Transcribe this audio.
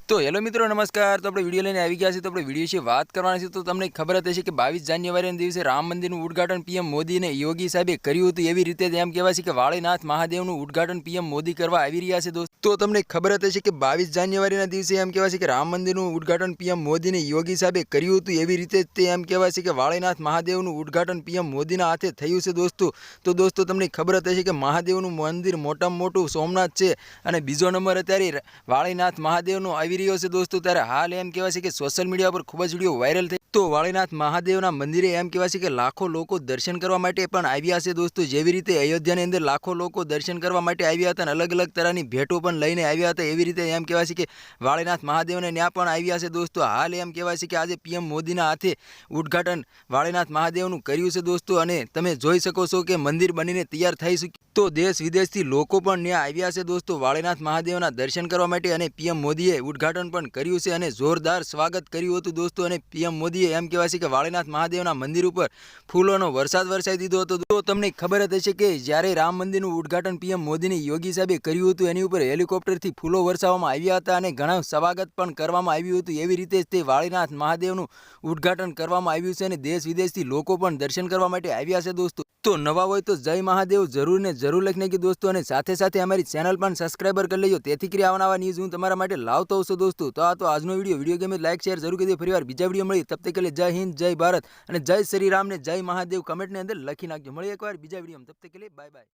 तो हेलो मित्रों नमस्कार। तो આપણે વિડિયો લઈને આવી ગયા છે। તો આપણે વિડિયો વિશે વાત કરવાની છે। તો તમને ખબર જ હશે કે 22 જાન્યુઆરીના દિવસે રામ મંદિરનું ઉદ્ઘાટન પીએમ મોદી અને યોગી સાહેબે કર્યું હતું। એવી રીતે એમ કહેવાય છે કે વાળીનાથ મહાદેવનું ઉદ્ઘાટન પીએમ મોદી કરવા આવી રહ્યા છે દોસ્તો। તો તમને ખબર જ હશે કે 22 જાન્યુઆરીના દિવસે એમ કહેવાય છે કે રામ મંદિરનું ઉદ્ઘાટન પીએમ મોદી અને યોગી સાહેબે કર્યું હતું। એવી રીતે તે એમ કહેવાય છે કે વાળીનાથ મહાદેવનું ઉદ્ઘાટન પીએમ મોદીના હાથે થયું છે દોસ્તો। તો દોસ્તો તમને ખબર જ હશે કે મહાદેવનું મંદિર મોટામાં મોટું સોમનાથ છે અને બીજો નંબર અત્યારે વાળીનાથ મહાદેવનો આવી રહ્યો છે દોસ્તો। ત્યારે હાલ એમ કહેવાય છે કે સોશિયલ મીડિયા પર ખૂબ જ વિડીયો વાયરલ થઈ તો વાળીનાથ મહાદેવના મંદિરે એમ કહેવાય છે કે લાખો લોકો દર્શન કરવા માટે પણ આવ્યા છે દોસ્તો। જેવી રીતે અયોધ્યાની અંદર લાખો લોકો દર્શન કરવા માટે આવ્યા હતા અને અલગ અલગ તરહની ભેટો પણ લઈને આવ્યા હતા, એવી રીતે એમ કહેવાય છે કે વાળીનાથ મહાદેવને ત્યાં પણ આવ્યા છે દોસ્તો। હાલ એમ કહેવાય છે કે આજે પીએમ મોદીના હાથે ઉદ્ઘાટન વાળીનાથ મહાદેવનું કર્યું છે દોસ્તો। અને તમે જોઈ શકો છો કે મંદિર બનીને તૈયાર થઈ શક્યું તો દેશ વિદેશથી લોકો પણ ત્યાં આવ્યા છે દોસ્તો વાળીનાથ મહાદેવના દર્શન કરવા માટે અને પીએમ મોદીએ ઉદ્ઘાટન પણ કર્યું છે અને જોરદાર સ્વાગત કર્યું હતું દોસ્તો। અને પીએમ મોદીએ એમ કહેવાય છે કે વાળીનાથ મહાદેવના મંદિર ઉપર ફૂલોનો વરસાદ વરસાવી દીધો હતો। તો તમને ખબર જ હશે કે જ્યારે રામ મંદિરનું ઉદ્ઘાટન પીએમ મોદીની યોગી સાહેબે કર્યું હતું એની ઉપર હેલિકોપ્ટરથી ફૂલો વરસાવવામાં આવ્યા હતા અને ઘણા સ્વાગત પણ કરવામાં આવ્યું હતું। એવી રીતે તે વાળીનાથ મહાદેવનું ઉદ્ઘાટન કરવામાં આવ્યું છે અને દેશ વિદેશથી લોકો પણ દર્શન કરવા માટે આવ્યા છે દોસ્તો। તો નવા હોય તો જય મહાદેવ જરૂર ને જરૂર લખી નાખી દોસ્તો અને સાથે સાથે અમારી ચેનલ પણ સબસ્ક્રાઈબર કરી લેજો, તેથી કરી આવનારા ન્યૂઝ હું તમારા માટે લાવતો હોઉં છું દોસ્તો। તો આ તો આજનો વિડીયો ગમે લાઈક શેર જરૂર કરી દો। ફરીવાર બીજા વિડીયો મળી તબ તક કે लिए जय हिंद जय भारत અને જય શ્રી રામ ને જય મહાદેવ કમેન્ટની અંદર લખી નાખજો। મળીએ એકવાર બીજા વિડીયોમાં, તબ તક કે लिए બાય બાય।